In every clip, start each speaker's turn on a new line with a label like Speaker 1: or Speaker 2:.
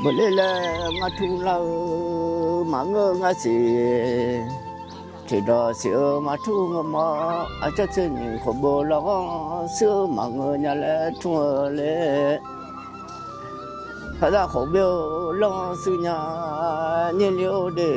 Speaker 1: Boleh lah ngatu lau mangga ngasi tidak sih matu ngama aja seni kobola sih mangga nyala tuale pada kobel lang sunya nyelio de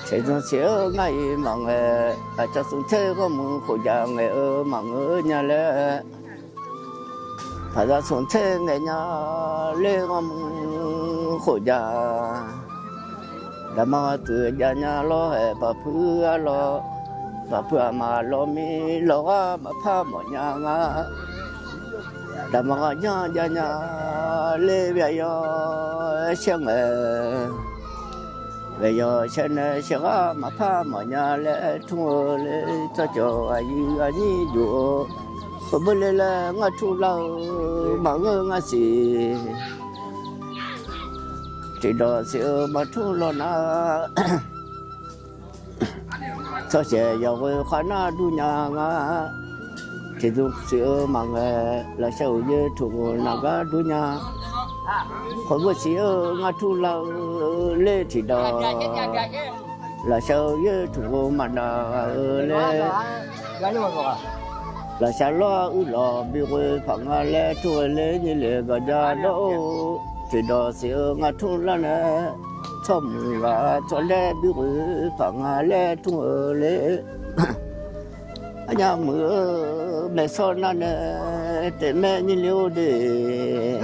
Speaker 1: 최종 시어 나이 망에 아차 손체가 문 고장에 망을 냐래 바다 손체 내냐 레가 문 고장 담아 뜨냐냐 로해 바푸아 말로미 로가 마파 뭐냐가 담아 냐냐 레비아요 샹에 bây giờ xem sẽ có mà pha mà nhà lẽ thua lẽ cho ai anh dụ có bên lẽ là ngã thu lâu mà ngã gì chỉ đó sẽ mà thu lo na cho sẽ giờ với khả năng du nhà ngã chỉ du sẽ mà là sao như thu naga du nhà có bữa xíu ngã thu lâu lê thì đó là sao với thủ mà đó lê là sao lo lo bị quên phẳng lê thu lê như lê gà da đó thì đó xíu ngã thu là nè chom gà cho lê bị quên phẳng lê thu lê anh em mưa mẹ son nè để mẹ như liêu để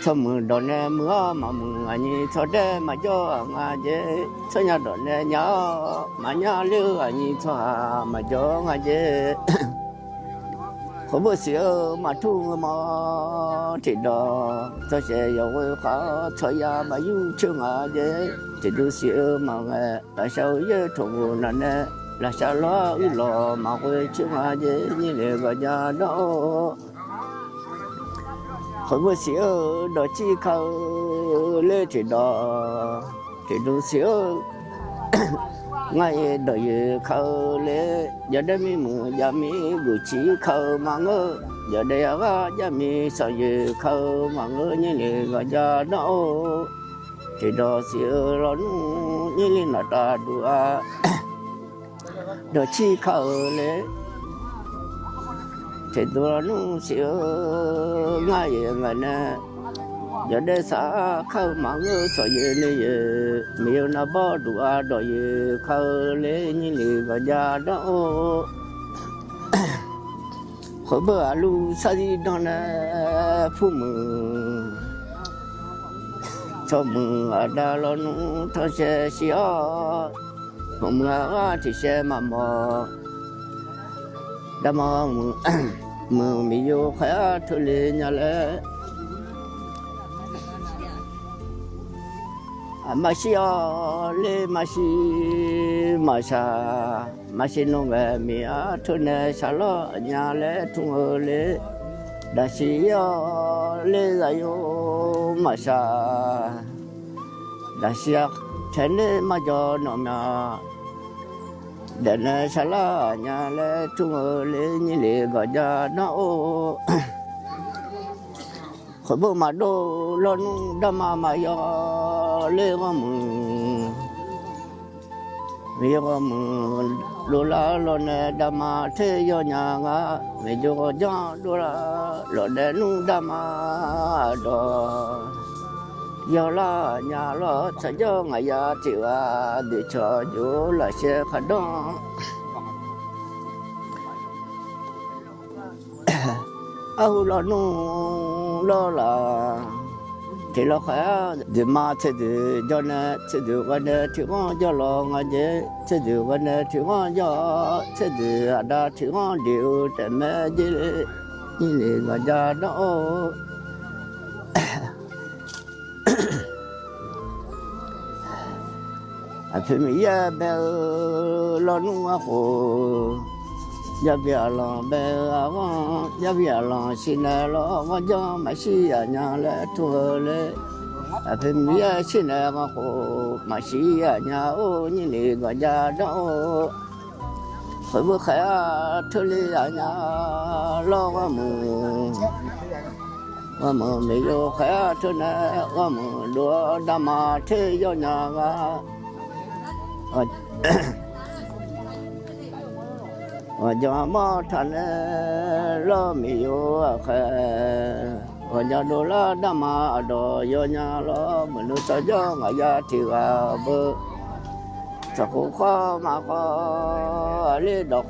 Speaker 1: cho mưa đón mưa mà mưa anh cho đê mà cho ngà dễ cho nhà đón nhỏ mà nhà liu anh cho mà cho ngà dễ có bữa xíu mà thu mà thì đó cho sẽ yêu khó cho nhà mà yêu chưa ngà dễ thì đôi xíu mà là sao với thủ nè là sao lo mà quên chưa ngà dễ như lệ vào nhà đó khỏi bữa xíu đó chỉ khâu lê thì đủ xíu ngay đợi khâu lê giờ đây mi mù giờ mi gửi chỉ khâu mà ngơ giờ đây á giờ mi sao giờ khâu mà ngơ như lê gọi giờ đó thì đó xíu lớn như lê nó ta đùa đó chỉ khâu lê thì tôi nó xíu ngay ngày nè giờ đây xã khâu mà ngơ sợi này miêu nó bỏ đũa đòi khâu lấy như lì vào nhà đó khỏi bữa lu sa đi đó nè phụ mừng cho mừng ở đó lo nó thôi sẽ xíu mừng thì sẽ mà mò đã mà mừng mi vô khỏe thôi lên nhà lẽ Masih le masih nunggu mia thune salo nyale tungole dasio le zayo masa dasia chene majo nomya dan salo nyale tungole nyile gaja no khỏi bữa mà đô lon đâm mà yo lê mà lô la lon đâm mà thế yo nhà ngã mấy chỗ gió đô la lon đen nu đâm mà đò yo la nhà lo sẽ cho ngày ya chịu để cho chỗ là xe khát đó âu lo nu lo là thì lo khỏe để mà thế để cho nên thế để quan thì có cho lo ngay thế thế để quan thì có cho thế để ada thì có điều để mẹ như là ra đó à phim ý bé lo nu à khổ ya bia long be awang ya bia long xin lo wa cho ma si ya nya le tu le a phe mi ya xin ga ko ma si ya nya o ni ni ga ja do khởi bữa khai thưa li ya nya lo wa mu mi yo khai thưa na wa mu do da ma the yo nya ga giờ mà thằng lo mi yo khe giờ đồ la đam mà đồ yo nhà lo mình nuôi cho gió ngày giờ thì bơ cho cô khó mà khó lấy đồ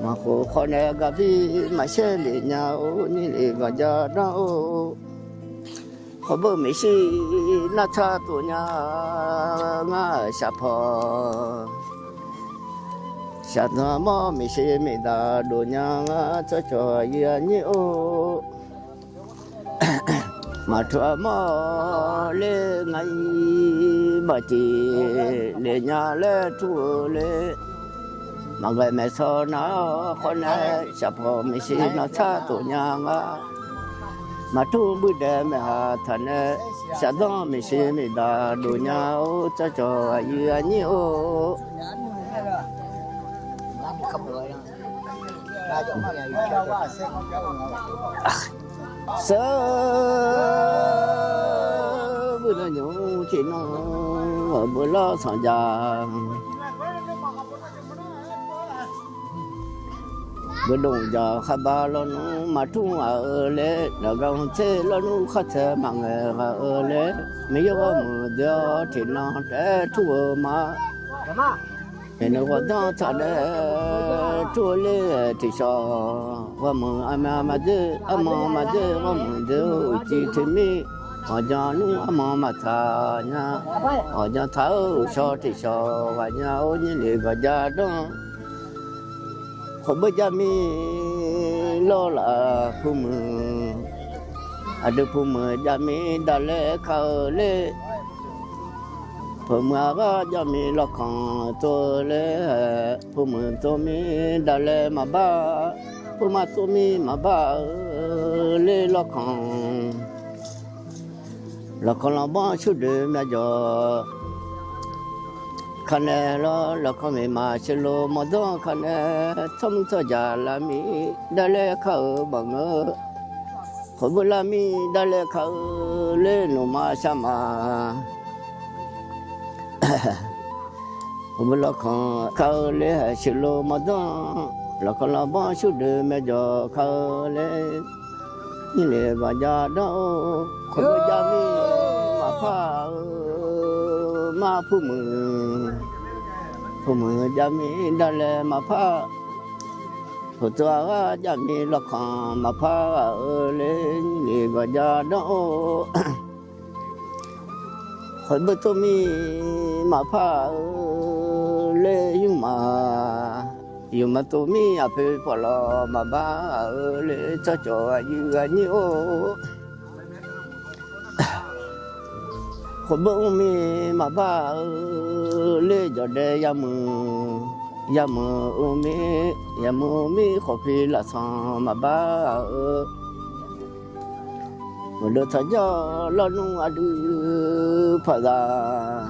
Speaker 1: mà cô khó này gặp đi mà xe đi nhau như đi vào giờ đó khó bơ mấy xí na cha tụi nhà ngã sập ho Shadna ma mi she mi da do nya nga cho cho ya ni o ma thua ma le ngai ma ti le nya le tu le ma ga me so na kho na sha pho mi she na cha to nya nga ma tu bu de me ha than shadna mi she mi da do nya o cho cho ya ni o sơ bữa nay nhung chỉ nó ở bữa lo sang già bữa đông già khai ba lo nó mà trung ở lệ là gồng xe lo nó khách xe mang ở lệ mấy cái mưa gió thì nó để thua mà nên có đó cho để chua lê thì sao và mà dư mà dư chỉ thì mi ở nhà nu mà thà nha ở nhà tháo sao thì sao và nhà ô như này và gia đó không bây giờ mi lo là phụ mờ được phụ mờ gia mi đã lê khờ lê phụ mờ ga gia mi lo con tôi lê phụ mờ tôi mi đã lê mà ba phụ mờ tôi mi mà ba lê lo con là bao nhiêu đứa mà giờ khăn lo con mi mà chỉ lo mà đó khăn thấm cho già là mi đã lê khờ bằng ngơ không biết là mi đã lê khờ lê nó mà sao mà không biết là con khờ lê chỉ lo mà đó con là bao nhiêu đứa mà giờ khờ lê như lê và già đó không biết gia mi mà pha mà phụ mừng gia mi đã lê mà pha phụ tua gia mi là con mà pha lê như lê và già đó không biết tôi mi mà pha lê nhưng mà tôi mi à phải bỏ lò mà ba lê cho như nhiều không biết mi mà ba lê cho để ya mờ mi khó phi là sao mà ba một đứa thằng cho lo nung ăn được phải là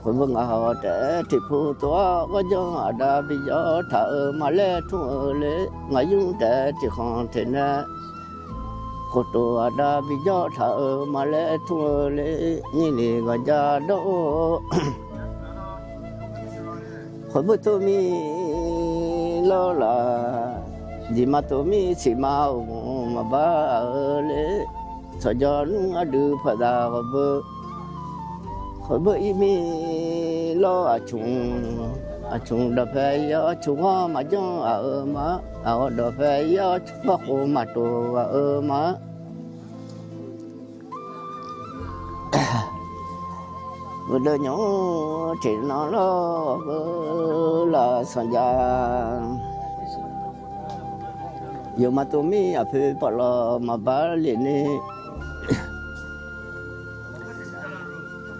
Speaker 1: คนบังอาจแต่ที่ผู้ตัวก็ย่อดาบิยอถ้ามาเล่ทั่วเลยงายุ่งแต่ที่ของเทน่คนตัวดาบิยอถ้ามาเล่ทั่วเลยนี่นี่ก็จะโดคนบุตรมีโลละดีมาตัวมีสิมามาบ้าเลยสยอนอดูพดาบเบkhỏi bơi mi lo chung đập phải chung mà cho ở má ở đập phải chung khô mà đồ ở má vừa đời nhỏ thì nó lo là sẵn già dù mà tôi mi ở phía bỏ lo mà bá liền đi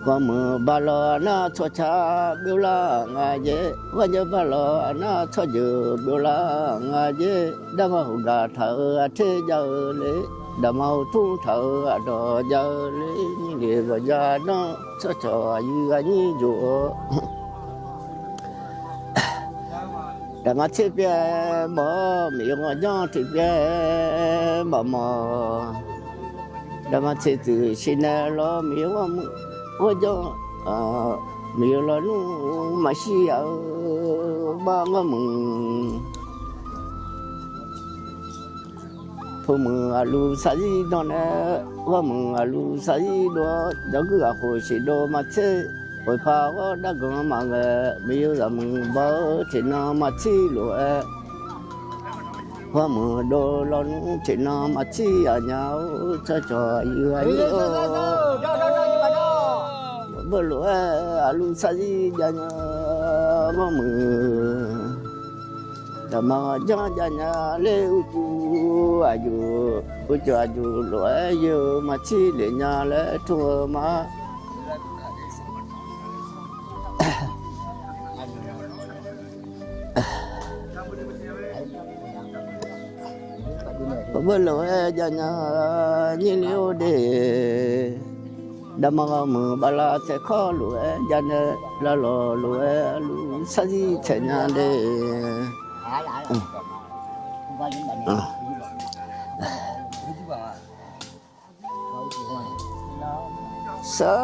Speaker 1: wa mu ba lo na cho cha biểu la nga je wa je ba lo na cho ju biểu la nga je da ma hu ga thở a thế giờ lệ da mau tu thở a do giờ lệ ni de wa ja no cho yu a ni ju da ma che bia mo mi ngo jo ti bia mo da ma che tu sin lo mi wa mu wa jo mi lo nu ma si a ba nga mừng phụ mừng alu sa di đó nè wa mừng alu sa di đó đó cứ à hồ sĩ đó mà chơi hồi pha wa đã có mà mi yêu rằng bao trên nó mà chi lụa wa mừng đồ lo nu trên nó mà chi à nhau cho yêu anh bơ lụa alu sa di nhà wa mừng mà cho nhà lê uju aju lúa yêu mà chi để nhà lẽ thua mà bữa lúa cho nhà như liu để đâm mà mưa bala sẽ khó lúa cho nên là lúa sa di chạy nhà để sợ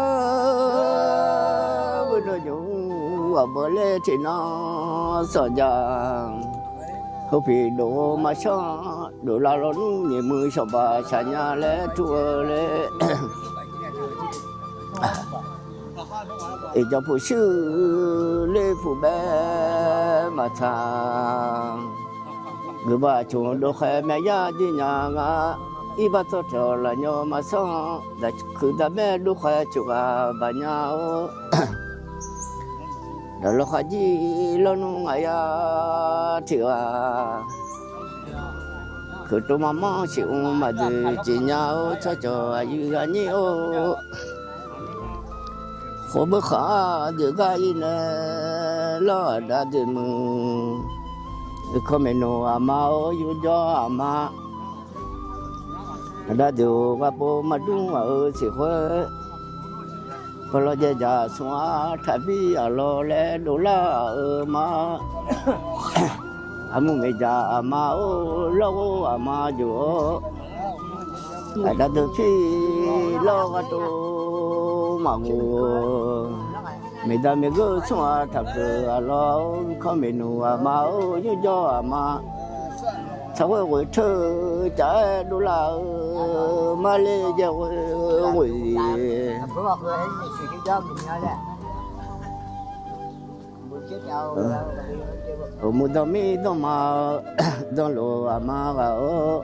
Speaker 1: bữa đó chúng ở bờ lê thì nó sợ giang không phải đồ mà sao đồ la lớn như mưa sợ bà xa nhà lẽ chua lẽ để cho phụ sư lê phụ bé mà thang người bà chủ đồ khỏe mẹ ya đi nhà ngã y bà cho trở là nhau mà sao đã cứ đã mẹ đồ khỏe chủ bà nhau đó là khá gì lo nu ngày thì cứ tụi mama chịu mà từ chỉ nhau cho yêu anh yêu khó bữa khó được cái này lo đã được mừng không mình nói mà yêu cho mà đã được qua bộ mà đúng ở chỉ khơi kalau jaja semua tapi alo le dola ma amu meja ma lo ama jo ada tu chi lo ka tu magu meja mego semua tapi alo kamenu ama yo jo ama sao vậy thơ trả đô la Malaysia rồi ở một đám mi đó mà đó là mà ở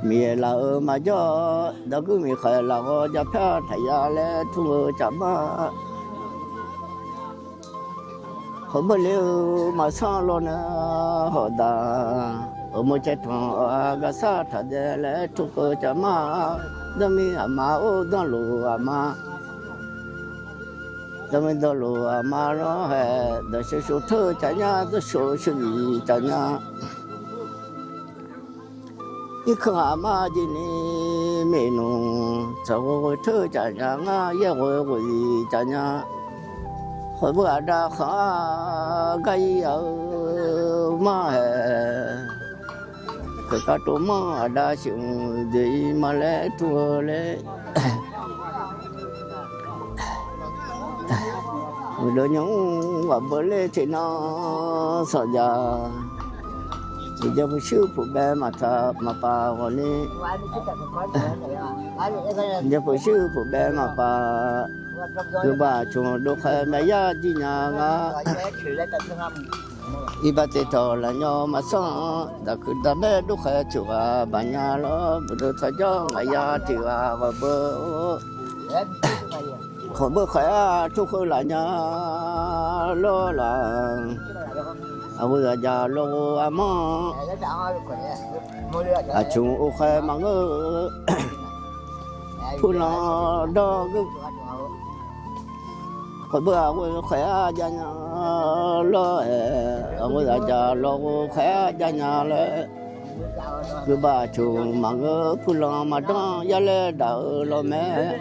Speaker 1: mi là ở mà cho đó cứ mi khai là ở cho phép thầy là thu chậm không bao nhiêu mà sao luôn họ đã ở một trái thằng ở cái sao thật là chụp cho mà đó mi mà ô đó lù mà đó mi đó lù mà nó hệ đó số thơ cho nhà đó số gì cho nhà cái không mà gì nè mẹ nó cháu thơ cho nhà ngã yêu rồi cho nhà hồi bữa đã khó gây ở mà cái cá tôm mà đã chịu gì mà lẽ thua lẽ người đó những và bữa lẽ thì nó sợ giờ thì cho một sư phụ bé mà thà mà bà còn đi cho một sư phụ bé mà bà cứ bà chúng đôi khi mẹ ya đi nhà ngã y bà tê thọ là nhau mà sao đã cứ đã mẹ đôi khi chú bà nhà lo bữa thay cho mẹ ya thì và bữa khỏi bữa khỏe chú khơi là nhà lo là bây giờ già lo mà chú khỏe mà ngơ phu lo đó cứ khỏi bữa khỏe cho nhà lo ông già già lo khỏe cho nhà le cứ ba chú mà ngỡ phu lo mà đó giờ le đỡ lo mẹ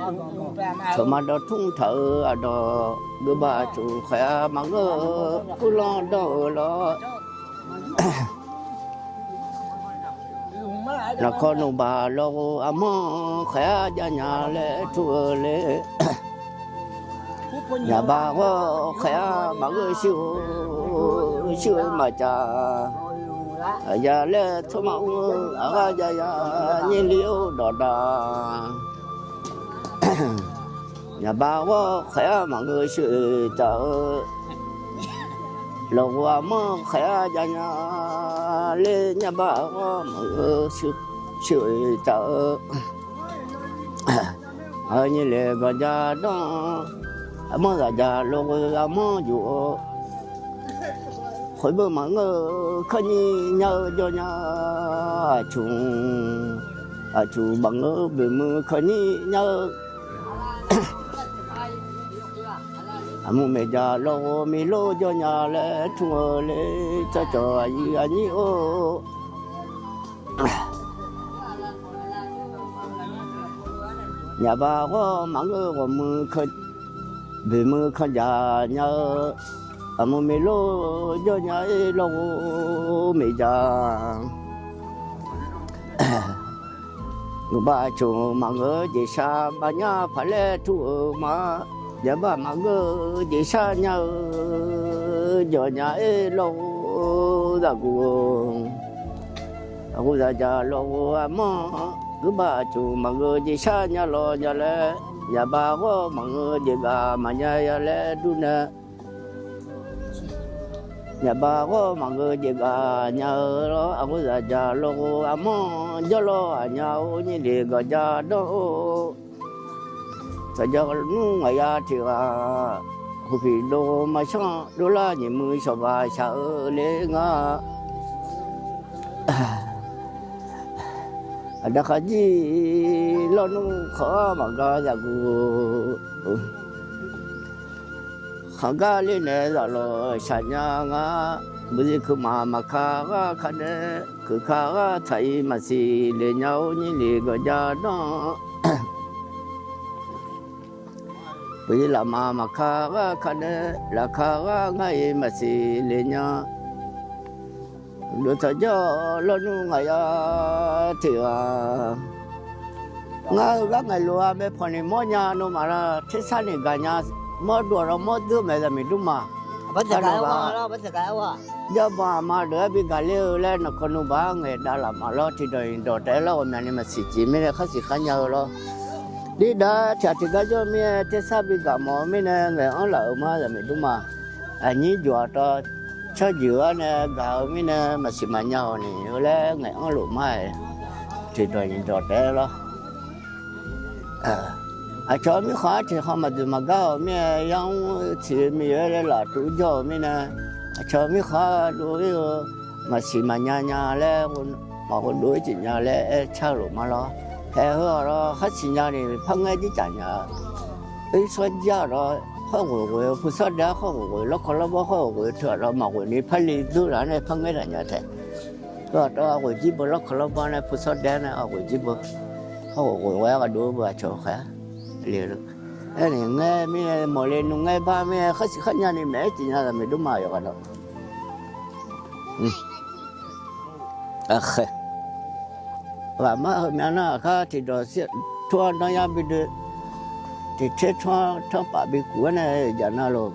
Speaker 1: cho mà đó thung thở à đó cứ ba chú khỏe mà ngỡ phu lo đỡ lo là con ông bà lo amo khỏe cho nhà le chùa le nhà bà có khỏe mà người siêu mà cha giờ le thôi mà ở giờ nhiên liệu đỏ đỏ nhà bà có khỏe mà người siêu cha lâu amo khỏe cho nhà le nhà bà có mà người siêu cha ở như le gần nhà đó mà giờ giờ lo mà dù khỏi bữa mà ngơ khơi nhớ cho nhà chú bằng ngơ bề mưa khơi nhớ mua mẹ giờ lo mi lo cho nhà lẽ chùa lẽ cho anh ô nhà bà có mà ngơ còn mưa khơi về mưa khăn già nhớ mua mì lô cho nhà lô mì già người ba chú mà ngỡ gì xa ba nhà phải lẽ chú mà giờ ba mà ngỡ gì xa nhớ cho nhà lô ra cô ra già lô mà cứ ba chú mà ngỡ gì xa nhà lo nhà lẽ nhà bà có mọi gì bà mà nhà lẽ đun nè nhà bà có mọi gì bà nhà đó ông có già già lo amo cho lo nhau như đi gọi già đó tại giờ nu ngày à thì hồi vì đồ mà sao đồ là những mưa sao bà sợ lẽ ngã đã khá gì lo nó khó mà có ra cụ khó ga lên này rồi lo sản nhà ngã bây giờ cứ mà khá đấy cứ khá thấy mà xì lên nhau như lì gọi ra đó bây giờ là mà khá đấy là khá ngay mà xì lên nhau được thôi chứ lo nu ngày thì ngày lúa mấy phần thì mỗi nhà nó mà là thế sao này cả nhà mỗi đùa rồi mỗi đứa mẹ là mình đúng mà
Speaker 2: bắt được cái quá lo bắt được cái quá
Speaker 1: giờ mà đứa bị gà leo lên nó còn nó ba ngày đã làm mà lo thì rồi té lo mà này mà xịt chỉ mấy cái khác xịt khác nhau lo đi đó thì cái cho mấy thế sao bị gà mỏ mấy này người ăn lẩu mà là mình đúng mà anh nhớ dọa to cho giữa nè gạo mấy nè mà xịt mà nhau này lấy ngày ăn lẩu mai thì rồi té lo cho mấy khó thì họ mà từ mà gạo mấy yang thì mấy là chủ cho mấy nè cho mấy khó đối mà xịt mà nhà lấy mà còn đối chỉ nhà lấy chao lẩu mà lo thế họ hết xịt nhà này phăng ngay chứ chẳng nhà ấy xoay ra rồi họ ngồi phụ sát đã họ ngồi lóc họ ngồi thừa rồi mà ngồi ní phải đi du là này phăng ngay là nhà thế rồi đó ngồi chỉ bơ lóc họ này phụ sát đã này ngồi chỉ bơ họ ngồi qua cái đuôi bơ chỗ khác liền được cái này nghe mấy mồi lên nghe ba mấy khách nhà này mẹ chỉ nhà là mấy đứa mày rồi đó và mà mẹ nó khác thì đó sẽ thua nó nhà bị được thì chết thua bà bị cuốn này giờ nào luôn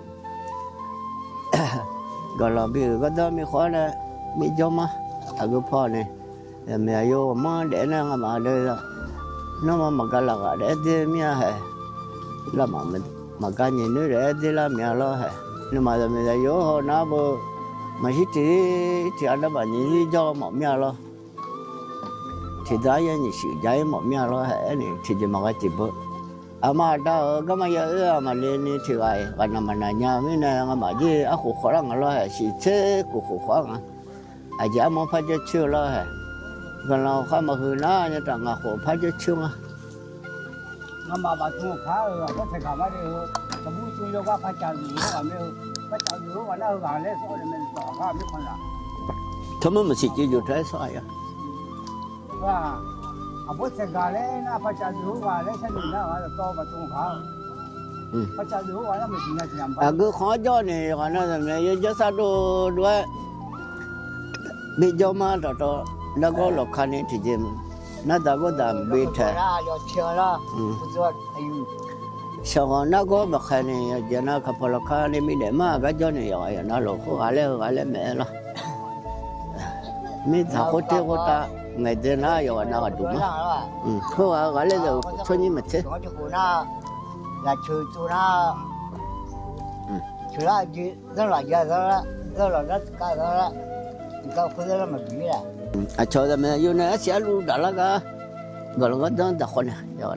Speaker 1: gọi là bị cái đó mới khó này bị cho mà cái phò này mẹ vô mà để nó mà đây là nó mà cái là để đi mẹ hè là mà mình mà cái gì nữa để đi là mẹ lo hè nhưng mà mình vô họ nó bơ mà chỉ ăn đó bà nhỉ cho mà mẹ lo thì đó là những sự giải mà mẹ lo hè này thì chỉ mà cái chỉ bơ mà đó cái mà giờ mà lên thì vậy và nằm mà nhà mấy này mà gì à khổ khó lắm lo hè chỉ thế khổ khó lắm giờ mà phải cho chưa lo hè còn là không mà hư nó như rằng là khổ phải cho chưa mà
Speaker 3: ngắm mà bà tung khá ở có thể cả mà đi tầm bút chui đâu qua phát triển gì đó mà phát triển gì đó nó vào lấy số này mình bỏ qua biết con là
Speaker 1: thấm mà xịt chỉ cho trái xoài à
Speaker 3: và à bút sẽ cả lấy nó phát triển gì đó lấy cái gì nó là to và tung khá phát triển gì đó nó mình chỉ là làm
Speaker 1: à cứ khó cho này còn nó là này cho sao đồ đuôi bị cho mà đó nó có lộc khăn này thì gì nó đã có đảm bị thế
Speaker 2: ra cho chưa ra不知道还有
Speaker 1: sao nó có một khăn này giờ nó có phải lộc khăn này mình để mà cái cho này rồi nó lộc khó gái lấy mẹ lo mình thà có tiêu có ta ngày thế nó rồi nó đúng không khó gái lấy rồi cho như mà thế
Speaker 2: có chỗ na là chơi chỗ na chơi là gì rất là giờ rất là rất cái đó cái phương đó mà bị là
Speaker 1: à cho nên yêu này sẽ luôn đó là cái gọi là cái đó là con này rồi